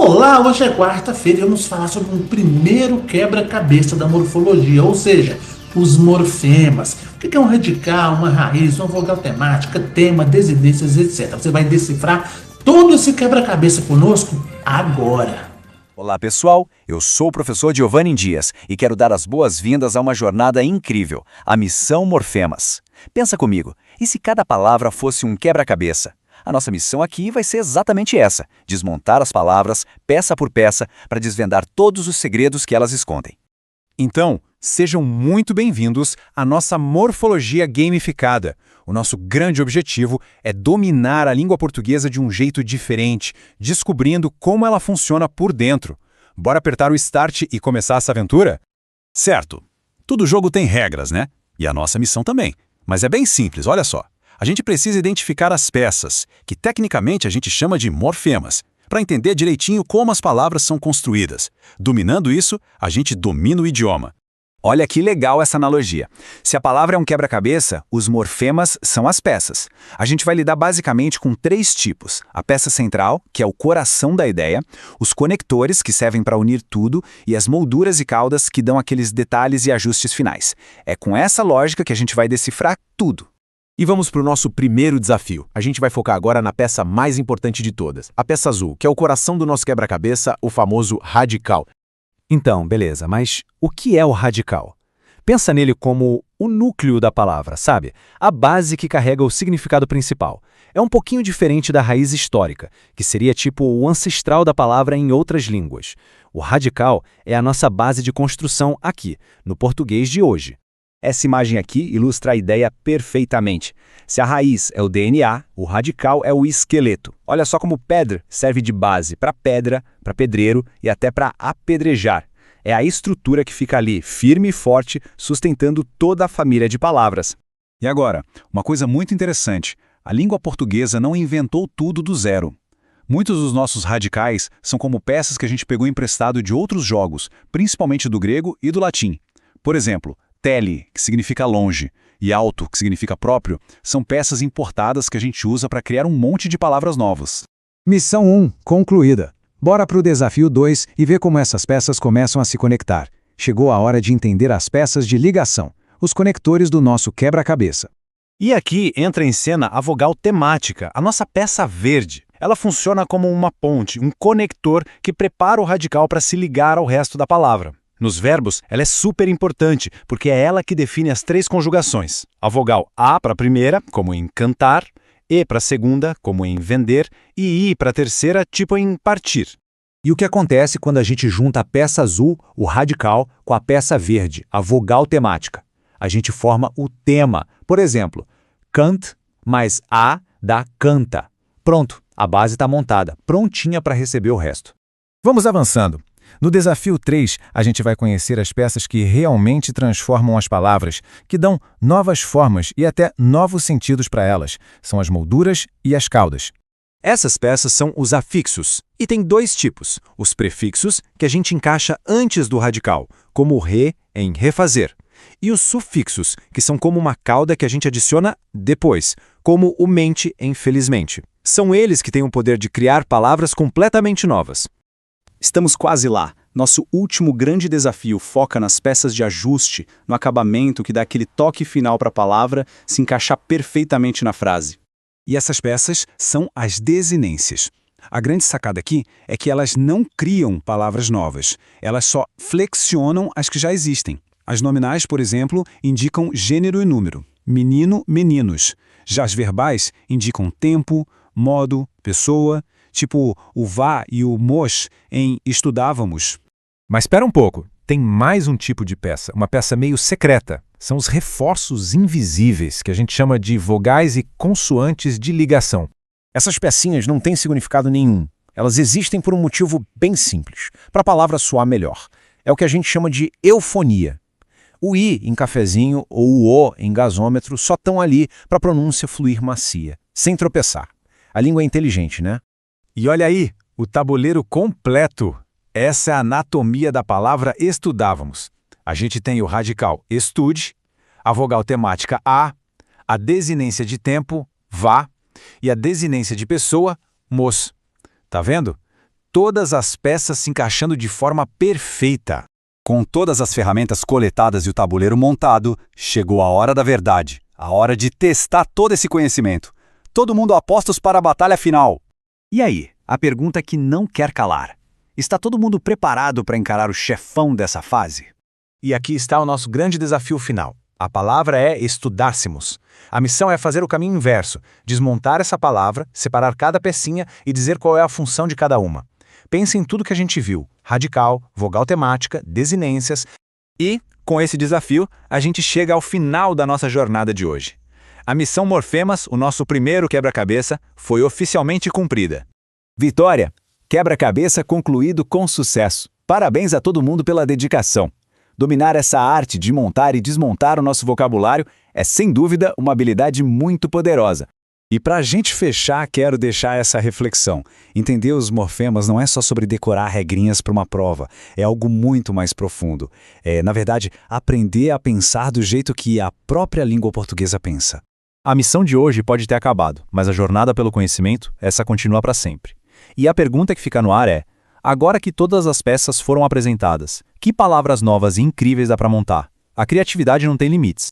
Olá, hoje é quarta-feira e vamos falar sobre um primeiro quebra-cabeça da morfologia, ou seja, os morfemas. O que é um radical, uma raiz, uma vogal temática, tema, desinências, etc. Você vai decifrar todo esse quebra-cabeça conosco agora. Olá pessoal, eu sou o professor Giovanni Dias e quero dar as boas-vindas a uma jornada incrível, a Missão Morfemas. Pensa comigo, e se cada palavra fosse um quebra-cabeça? A nossa missão aqui vai ser exatamente essa, desmontar as palavras, peça por peça, para desvendar todos os segredos que elas escondem. Então, sejam muito bem-vindos à nossa morfologia gamificada. O nosso grande objetivo é dominar a língua portuguesa de um jeito diferente, descobrindo como ela funciona por dentro. Bora apertar o Start e começar essa aventura? Certo. Todo jogo tem regras, né? E a nossa missão também. Mas é bem simples, olha só. A gente precisa identificar as peças, que tecnicamente a gente chama de morfemas, para entender direitinho como as palavras são construídas. Dominando isso, a gente domina o idioma. Olha que legal essa analogia. Se a palavra é um quebra-cabeça, os morfemas são as peças. A gente vai lidar basicamente com 3 tipos. A peça central, que é o coração da ideia, os conectores, que servem para unir tudo, e as molduras e caudas, que dão aqueles detalhes e ajustes finais. É com essa lógica que a gente vai decifrar tudo. E vamos para o nosso primeiro desafio. A gente vai focar agora na peça mais importante de todas, a peça azul, que é o coração do nosso quebra-cabeça, o famoso radical. Então, beleza, mas o que é o radical? Pensa nele como o núcleo da palavra, sabe? A base que carrega o significado principal. É um pouquinho diferente da raiz histórica, que seria tipo o ancestral da palavra em outras línguas. O radical é a nossa base de construção aqui, no português de hoje. Essa imagem aqui ilustra a ideia perfeitamente. Se a raiz é o DNA, o radical é o esqueleto. Olha só como pedra serve de base para pedra, para pedreiro e até para apedrejar. É a estrutura que fica ali, firme e forte, sustentando toda a família de palavras. E agora, uma coisa muito interessante. A língua portuguesa não inventou tudo do zero. Muitos dos nossos radicais são como peças que a gente pegou emprestado de outros jogos, principalmente do grego e do latim. Por exemplo, tele, que significa longe, e alto, que significa próprio, são peças importadas que a gente usa para criar um monte de palavras novas. Missão 1 concluída. Bora para o desafio 2 e ver como essas peças começam a se conectar. Chegou a hora de entender as peças de ligação, os conectores do nosso quebra-cabeça. E aqui entra em cena a vogal temática, a nossa peça verde. Ela funciona como uma ponte, um conector que prepara o radical para se ligar ao resto da palavra. Nos verbos, ela é super importante, porque é ela que define as 3 conjugações. A vogal A para a primeira, como em cantar, E para a segunda, como em vender, e I para a terceira, tipo em partir. E o que acontece quando a gente junta a peça azul, o radical, com a peça verde, a vogal temática? A gente forma o tema. Por exemplo, cant mais A dá canta. Pronto, a base está montada, prontinha para receber o resto. Vamos avançando. No desafio 3, a gente vai conhecer as peças que realmente transformam as palavras, que dão novas formas e até novos sentidos para elas. São as molduras e as caudas. Essas peças são os afixos, e tem 2 tipos. Os prefixos, que a gente encaixa antes do radical, como o re em refazer. E os sufixos, que são como uma cauda que a gente adiciona depois, como o mente em felizmente. São eles que têm o poder de criar palavras completamente novas. Estamos quase lá. Nosso último grande desafio foca nas peças de ajuste, no acabamento que dá aquele toque final para a palavra se encaixar perfeitamente na frase. E essas peças são as desinências. A grande sacada aqui é que elas não criam palavras novas, elas só flexionam as que já existem. As nominais, por exemplo, indicam gênero e número. Menino, meninos. Já as verbais indicam tempo, modo, pessoa, tipo o vá e o mos em estudávamos. Mas espera um pouco, tem mais um tipo de peça, uma peça meio secreta. São os reforços invisíveis, que a gente chama de vogais e consoantes de ligação. Essas pecinhas não têm significado nenhum. Elas existem por um motivo bem simples, para a palavra soar melhor. É o que a gente chama de eufonia. O I em cafezinho ou o O em gasômetro só estão ali para a pronúncia fluir macia, sem tropeçar. A língua é inteligente, né? E olha aí, o tabuleiro completo. Essa é a anatomia da palavra estudávamos. A gente tem o radical estude, a vogal temática a desinência de tempo, vá, e a desinência de pessoa, mos. Tá vendo? todas as peças se encaixando de forma perfeita. Com todas as ferramentas coletadas e o tabuleiro montado, chegou a hora da verdade, a hora de testar todo esse conhecimento. Todo mundo a postos para a batalha final. E aí, a pergunta que não quer calar. Está todo mundo preparado para encarar o chefão dessa fase? E aqui está o nosso grande desafio final. A palavra é estudássemos. A missão é fazer o caminho inverso, desmontar essa palavra, separar cada pecinha e dizer qual é a função de cada uma. Pense em tudo que a gente viu: radical, vogal temática, desinências. E, com esse desafio, a gente chega ao final da nossa jornada de hoje. A missão Morfemas, o nosso primeiro quebra-cabeça, foi oficialmente cumprida. Vitória! Quebra-cabeça concluído com sucesso. Parabéns a todo mundo pela dedicação. Dominar essa arte de montar e desmontar o nosso vocabulário é, sem dúvida, uma habilidade muito poderosa. E para a gente fechar, quero deixar essa reflexão. Entender os morfemas não é só sobre decorar regrinhas para uma prova, é algo muito mais profundo. É, na verdade, aprender a pensar do jeito que a própria língua portuguesa pensa. A missão de hoje pode ter acabado, mas a jornada pelo conhecimento, essa continua para sempre. E a pergunta que fica no ar é: agora que todas as peças foram apresentadas, que palavras novas e incríveis dá para montar? A criatividade não tem limites.